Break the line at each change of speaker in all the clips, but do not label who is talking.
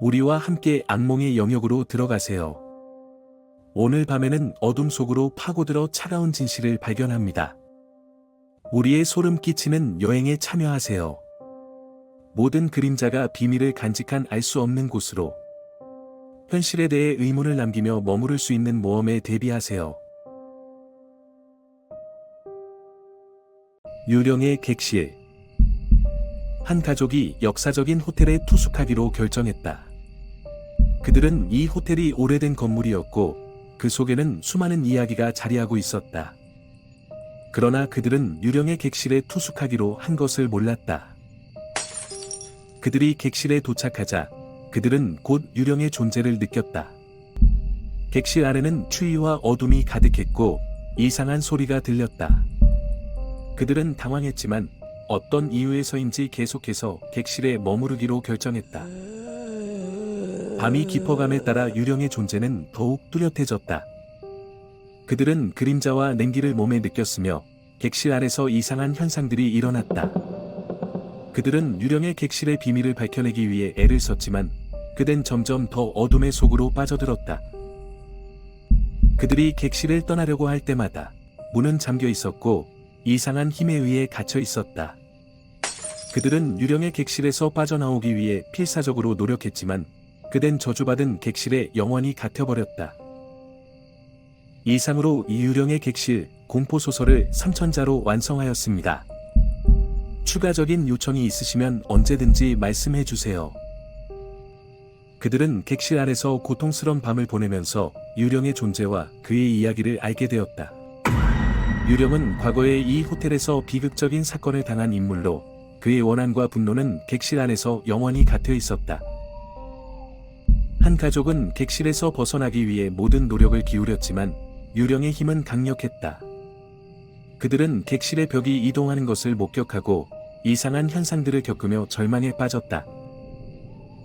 우리와 함께 악몽의 영역으로 들어가세요. 오늘 밤에는 어둠 속으로 파고들어 차가운 진실을 발견합니다. 우리의 소름 끼치는 여행에 참여하세요. 모든 그림자가 비밀을 간직한 알 수 없는 곳으로 현실에 대해 의문을 남기며 머무를 수 있는 모험에 대비하세요. 유령의 객실. 한 가족이 역사적인 호텔에 투숙하기로 결정했다. 그들은 이 호텔이 오래된 건물이었고 그 속에는 수많은 이야기가 자리하고 있었다. 그러나 그들은 유령의 객실에 투숙하기로 한 것을 몰랐다. 그들이 객실에 도착하자 그들은 곧 유령의 존재를 느꼈다. 객실 안에는 추위와 어둠이 가득했고 이상한 소리가 들렸다. 그들은 당황했지만 어떤 이유에서인지 계속해서 객실에 머무르기로 결정했다. 밤이 깊어감에 따라 유령의 존재는 더욱 뚜렷해졌다. 그들은 그림자와 냉기를 몸에 느꼈으며 객실 안에서 이상한 현상들이 일어났다. 그들은 유령의 객실의 비밀을 밝혀내기 위해 애를 썼지만 그댄 점점 더 어둠의 속으로 빠져들었다. 그들이 객실을 떠나려고 할 때마다 문은 잠겨 있었고 이상한 힘에 의해 갇혀 있었다. 그들은 유령의 객실에서 빠져나오기 위해 필사적으로 노력했지만 그댄 저주받은 객실에 영원히 갇혀버렸다. 이상으로 이 유령의 객실 공포소설을 3천자로 완성하였습니다. 추가적인 요청이 있으시면 언제든지 말씀해 주세요. 그들은 객실 안에서 고통스러운 밤을 보내면서 유령의 존재와 그의 이야기를 알게 되었다. 유령은 과거에 이 호텔에서 비극적인 사건을 당한 인물로 그의 원한과 분노는 객실 안에서 영원히 갇혀 있었다. 한 가족은 객실에서 벗어나기 위해 모든 노력을 기울였지만 유령의 힘은 강력했다. 그들은 객실의 벽이 이동하는 것을 목격하고 이상한 현상들을 겪으며 절망에 빠졌다.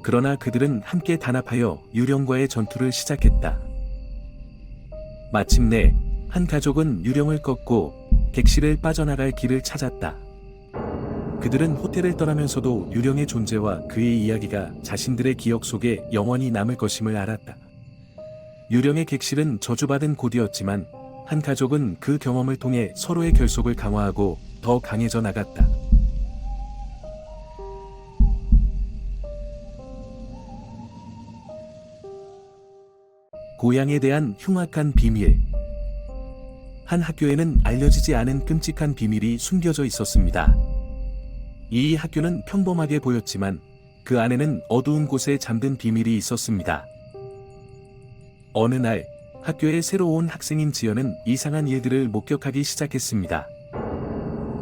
그러나 그들은 함께 단합하여 유령과의 전투를 시작했다. 마침내 한 가족은 유령을 꺾고 객실을 빠져나갈 길을 찾았다. 그들은 호텔을 떠나면서도 유령의 존재와 그의 이야기가 자신들의 기억 속에 영원히 남을 것임을 알았다. 유령의 객실은 저주받은 곳이었지만 한 가족은 그 경험을 통해 서로의 결속을 강화하고 더 강해져 나갔다. 고향에 대한 흉악한 비밀. 한 학교에는 알려지지 않은 끔찍한 비밀이 숨겨져 있었습니다. 이 학교는 평범하게 보였지만 그 안에는 어두운 곳에 잠든 비밀이 있었습니다. 어느 날 학교에 새로 온 학생인 지연은 이상한 일들을 목격하기 시작했습니다.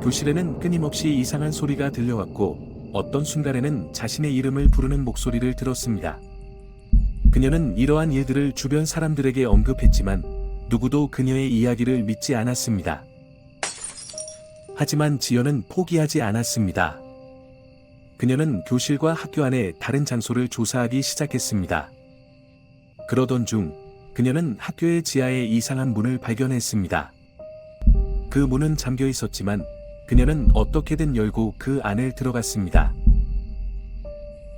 교실에는 끊임없이 이상한 소리가 들려왔고 어떤 순간에는 자신의 이름을 부르는 목소리를 들었습니다. 그녀는 이러한 일들을 주변 사람들에게 언급했지만 누구도 그녀의 이야기를 믿지 않았습니다. 하지만 지연은 포기하지 않았습니다. 그녀는 교실과 학교 안에 다른 장소를 조사하기 시작했습니다. 그러던 중 그녀는 학교의 지하에 이상한 문을 발견했습니다. 그 문은 잠겨 있었지만 그녀는 어떻게든 열고 그 안을 들어갔습니다.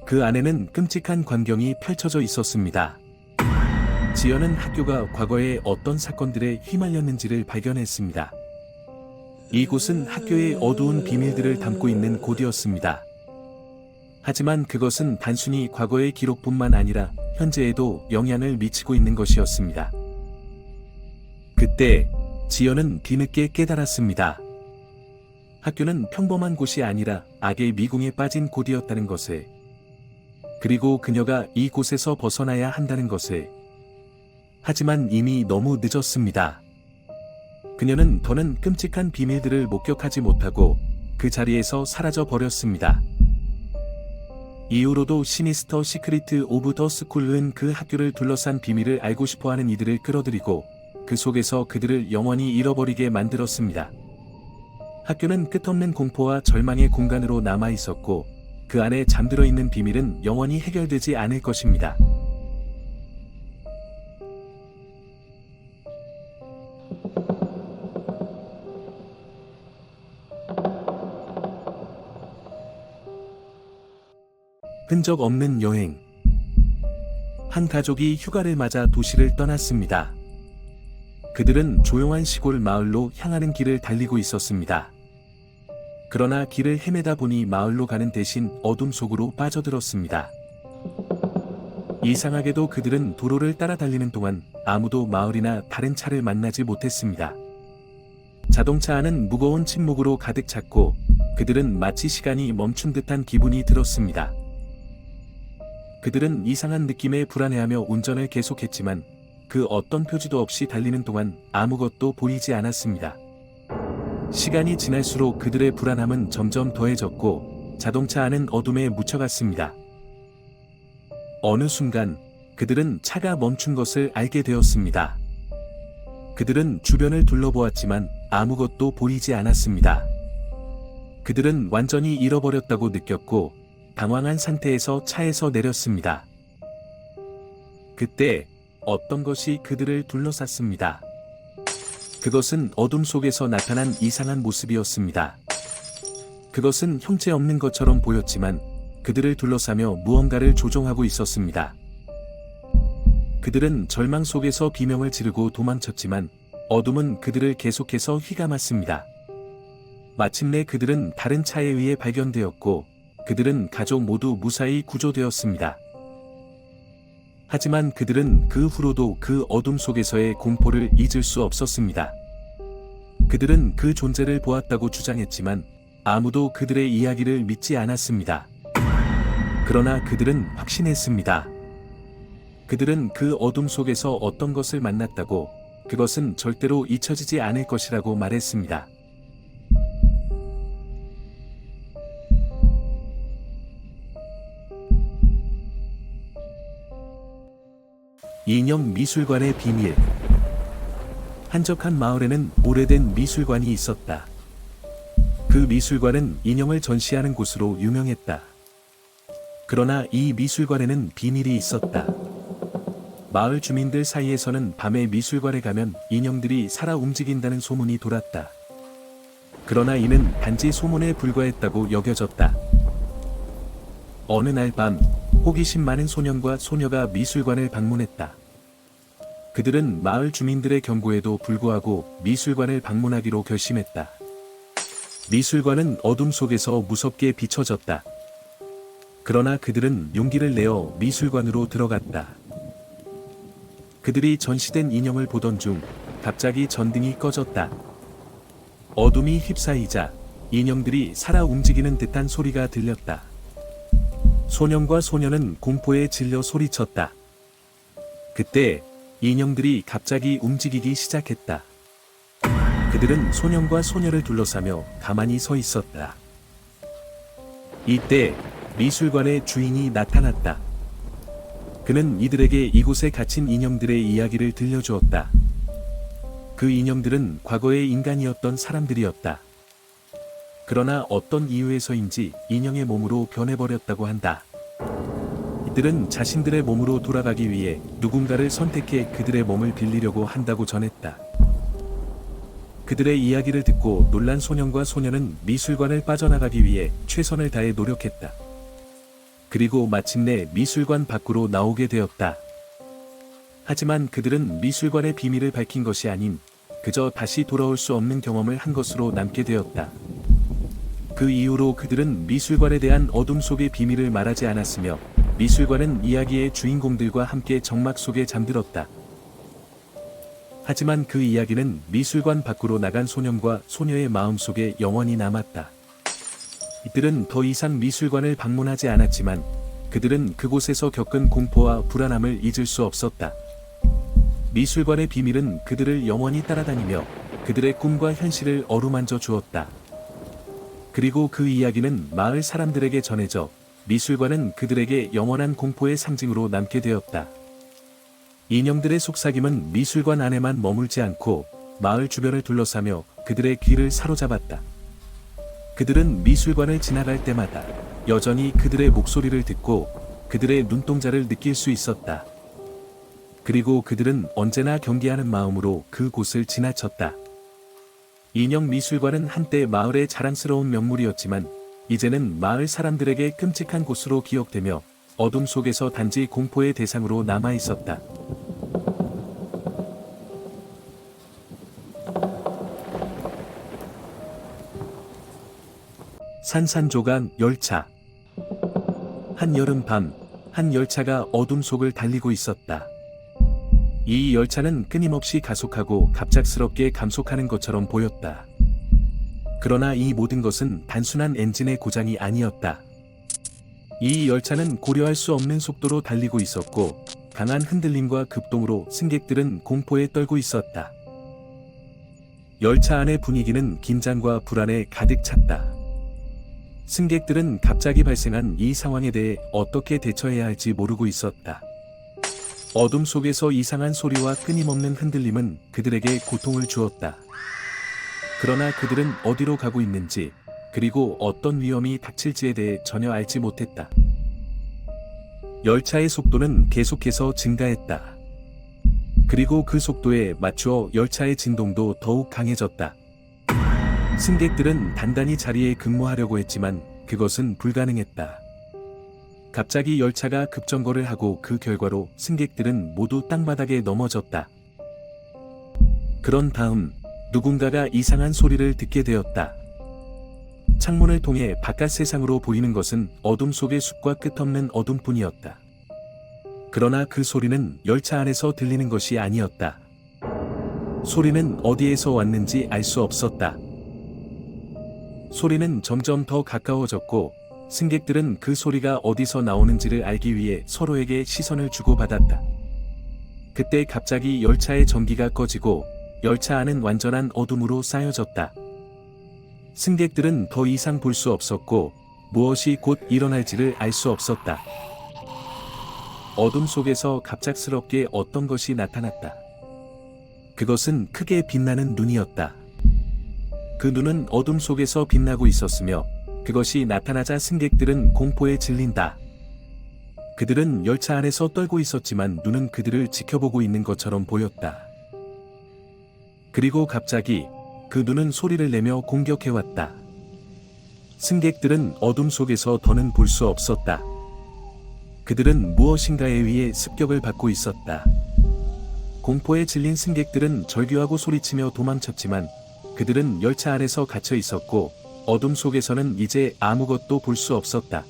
그 안에는 끔찍한 광경이 펼쳐져 있었습니다. 지연은 학교가 과거에 어떤 사건들에 휘말렸는지를 발견했습니다. 이곳은 학교의 어두운 비밀들을 담고 있는 곳이었습니다. 하지만 그것은 단순히 과거의 기록뿐만 아니라 현재에도 영향을 미치고 있는 것이었습니다. 그때 지연은 뒤늦게 깨달았습니다. 학교는 평범한 곳이 아니라 악의 미궁에 빠진 곳이었다는 것을, 그리고 그녀가 이 곳에서 벗어나야 한다는 것을. 하지만 이미 너무 늦었습니다. 그녀는 더는 끔찍한 비밀들을 목격하지 못하고 그 자리에서 사라져 버렸습니다. 이후로도 시니스터 시크리트 오브 더 스쿨은 그 학교를 둘러싼 비밀을 알고 싶어하는 이들을 끌어들이고 그 속에서 그들을 영원히 잃어버리게 만들었습니다. 학교는 끝없는 공포와 절망의 공간으로 남아 있었고 그 안에 잠들어 있는 비밀은 영원히 해결되지 않을 것입니다. 흔적 없는 여행. 한 가족이 휴가를 맞아 도시를 떠났습니다. 그들은 조용한 시골 마을로 향하는 길을 달리고 있었습니다. 그러나 길을 헤매다 보니 마을로 가는 대신 어둠 속으로 빠져들었습니다. 이상하게도 그들은 도로를 따라 달리는 동안 아무도 마을이나 다른 차를 만나지 못했습니다. 자동차 안은 무거운 침묵으로 가득 찼고 그들은 마치 시간이 멈춘 듯한 기분이 들었습니다. 그들은 이상한 느낌에 불안해하며 운전을 계속했지만 그 어떤 표지도 없이 달리는 동안 아무것도 보이지 않았습니다. 시간이 지날수록 그들의 불안함은 점점 더해졌고 자동차 안은 어둠에 묻혀갔습니다. 어느 순간 그들은 차가 멈춘 것을 알게 되었습니다. 그들은 주변을 둘러보았지만 아무것도 보이지 않았습니다. 그들은 완전히 잃어버렸다고 느꼈고 당황한 상태에서 차에서 내렸습니다. 그때 어떤 것이 그들을 둘러쌌습니다. 그것은 어둠 속에서 나타난 이상한 모습이었습니다. 그것은 형체 없는 것처럼 보였지만 그들을 둘러싸며 무언가를 조종하고 있었습니다. 그들은 절망 속에서 비명을 지르고 도망쳤지만 어둠은 그들을 계속해서 휘감았습니다. 마침내 그들은 다른 차에 의해 발견되었고 그들은 가족 모두 무사히 구조되었습니다. 하지만 그들은 그 후로도 그 어둠 속에서의 공포를 잊을 수 없었습니다. 그들은 그 존재를 보았다고 주장했지만 아무도 그들의 이야기를 믿지 않았습니다. 그러나 그들은 확신했습니다. 그들은 그 어둠 속에서 어떤 것을 만났다고, 그것은 절대로 잊혀지지 않을 것이라고 말했습니다. 인형 미술관의 비밀. 한적한 마을에는 오래된 미술관이 있었다. 그 미술관은 인형을 전시하는 곳으로 유명했다. 그러나 이 미술관에는 비밀이 있었다. 마을 주민들 사이에서는 밤에 미술관에 가면 인형들이 살아 움직인다는 소문이 돌았다. 그러나 이는 단지 소문에 불과했다고 여겨졌다. 어느 날 밤, 호기심 많은 소년과 소녀가 미술관을 방문했다. 그들은 마을 주민들의 경고에도 불구하고 미술관을 방문하기로 결심했다. 미술관은 어둠 속에서 무섭게 비춰졌다. 그러나 그들은 용기를 내어 미술관으로 들어갔다. 그들이 전시된 인형을 보던 중 갑자기 전등이 꺼졌다. 어둠이 휩싸이자 인형들이 살아 움직이는 듯한 소리가 들렸다. 소년과 소녀는 공포에 질려 소리쳤다. 그때 인형들이 갑자기 움직이기 시작했다. 그들은 소년과 소녀를 둘러싸며 가만히 서 있었다. 이때 미술관의 주인이 나타났다. 그는 이들에게 이곳에 갇힌 인형들의 이야기를 들려주었다. 그 인형들은 과거의 인간이었던 사람들이었다. 그러나 어떤 이유에서인지 인형의 몸으로 변해버렸다고 한다. 이들은 자신들의 몸으로 돌아가기 위해 누군가를 선택해 그들의 몸을 빌리려고 한다고 전했다. 그들의 이야기를 듣고 놀란 소년과 소녀는 미술관을 빠져나가기 위해 최선을 다해 노력했다. 그리고 마침내 미술관 밖으로 나오게 되었다. 하지만 그들은 미술관의 비밀을 밝힌 것이 아닌 그저 다시 돌아올 수 없는 경험을 한 것으로 남게 되었다. 그 이후로 그들은 미술관에 대한 어둠 속의 비밀을 말하지 않았으며 미술관은 이야기의 주인공들과 함께 정막 속에 잠들었다. 하지만 그 이야기는 미술관 밖으로 나간 소년과 소녀의 마음속에 영원히 남았다. 이들은 더 이상 미술관을 방문하지 않았지만 그들은 그곳에서 겪은 공포와 불안함을 잊을 수 없었다. 미술관의 비밀은 그들을 영원히 따라다니며 그들의 꿈과 현실을 어루만져 주었다. 그리고 그 이야기는 마을 사람들에게 전해져 미술관은 그들에게 영원한 공포의 상징으로 남게 되었다. 인형들의 속삭임은 미술관 안에만 머물지 않고 마을 주변을 둘러싸며 그들의 귀를 사로잡았다. 그들은 미술관을 지나갈 때마다 여전히 그들의 목소리를 듣고 그들의 눈동자를 느낄 수 있었다. 그리고 그들은 언제나 경계하는 마음으로 그곳을 지나쳤다. 인형 미술관은 한때 마을의 자랑스러운 명물이었지만 이제는 마을 사람들에게 끔찍한 곳으로 기억되며 어둠 속에서 단지 공포의 대상으로 남아 있었다. 산산조각 열차. 한여름 밤, 한 열차가 어둠 속을 달리고 있었다. 이 열차는 끊임없이 가속하고 갑작스럽게 감속하는 것처럼 보였다. 그러나 이 모든 것은 단순한 엔진의 고장이 아니었다. 이 열차는 고려할 수 없는 속도로 달리고 있었고, 강한 흔들림과 급동으로 승객들은 공포에 떨고 있었다. 열차 안의 분위기는 긴장과 불안에 가득 찼다. 승객들은 갑자기 발생한 이 상황에 대해 어떻게 대처해야 할지 모르고 있었다. 어둠 속에서 이상한 소리와 끊임없는 흔들림은 그들에게 고통을 주었다. 그러나 그들은 어디로 가고 있는지, 그리고 어떤 위험이 닥칠지에 대해 전혀 알지 못했다. 열차의 속도는 계속해서 증가했다. 그리고 그 속도에 맞추어 열차의 진동도 더욱 강해졌다. 승객들은 단단히 자리에 근무하려고 했지만 그것은 불가능했다. 갑자기 열차가 급정거를 하고 그 결과로 승객들은 모두 땅바닥에 넘어졌다. 그런 다음 누군가가 이상한 소리를 듣게 되었다. 창문을 통해 바깥 세상으로 보이는 것은 어둠 속의 숲과 끝없는 어둠뿐이었다. 그러나 그 소리는 열차 안에서 들리는 것이 아니었다. 소리는 어디에서 왔는지 알 수 없었다. 소리는 점점 더 가까워졌고 승객들은 그 소리가 어디서 나오는지를 알기 위해 서로에게 시선을 주고받았다. 그때 갑자기 열차의 전기가 꺼지고 열차 안은 완전한 어둠으로 쌓여졌다. 승객들은 더 이상 볼 수 없었고 무엇이 곧 일어날지를 알 수 없었다. 어둠 속에서 갑작스럽게 어떤 것이 나타났다. 그것은 크게 빛나는 눈이었다. 그 눈은 어둠 속에서 빛나고 있었으며 그것이 나타나자 승객들은 공포에 질린다. 그들은 열차 안에서 떨고 있었지만 눈은 그들을 지켜보고 있는 것처럼 보였다. 그리고 갑자기 그 눈은 소리를 내며 공격해왔다. 승객들은 어둠 속에서 더는 볼 수 없었다. 그들은 무엇인가에 의해 습격을 받고 있었다. 공포에 질린 승객들은 절규하고 소리치며 도망쳤지만 그들은 열차 안에서 갇혀 있었고 어둠 속에서는 이제 아무것도 볼 수 없었다.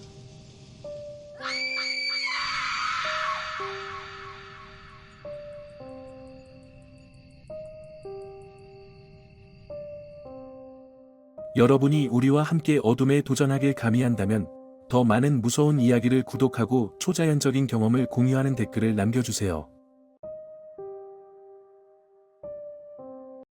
여러분이 우리와 함께 어둠에 도전하길 감히한다면 더 많은 무서운 이야기를 구독하고 초자연적인 경험을 공유하는 댓글을 남겨주세요.